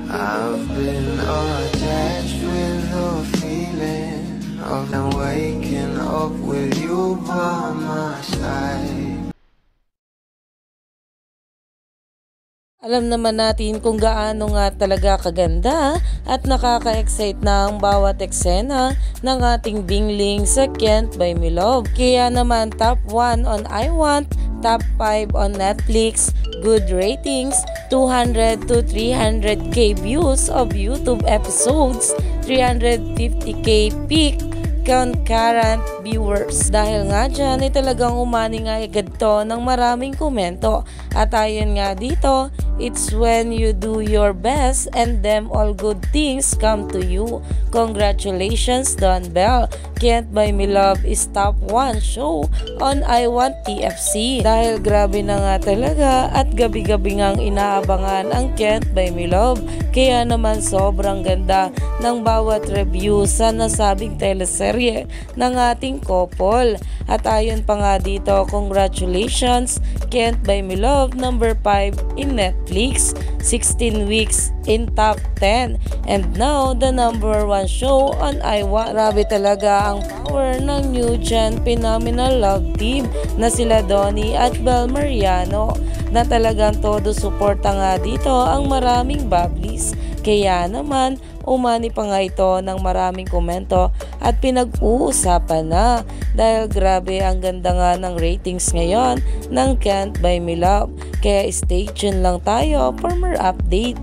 I've been attached with the feeling of waking up with you by my side. Alam naman natin kung gaano nga talaga kaganda at nakaka-excite na ang bawat eksena ng ating bingling sa Can't Buy Me Love. Kaya naman top 1 on iWant, top 5 on Netflix, good ratings, 200 to 300k views of YouTube episodes, 350k peak concurrent viewers. Dahil nga dyan ay talagang umani nga agad to ng maraming komento. At ayon nga dito, it's when you do your best and them all good things come to you. Congratulations Don Bell. Can't Buy Me Love is top 1 show on iWant TFC. Dahil grabe na nga talaga at gabi-gabi ngang inaabangan ang Can't Buy Me Love. Kaya naman sobrang ganda ng bawat review sa nasabing teleserye ng ating couple. At ayon pa nga dito, congratulations Can't Buy Me Love number 5 in Netflix, 16 weeks in top 10, and now the number 1 show on iWant. Grabe talaga ang power ng new gen phenomenal love team na sila Donnie at Bel Mariano, na talagang todo suporta nga dito ang maraming bubblies. Kaya naman umani pa nga ito ng maraming komento at pinag-uusapan na dahil grabe ang ganda nga ng ratings ngayon ng Can't Buy Me Love. Kaya stay tuned lang tayo for more update.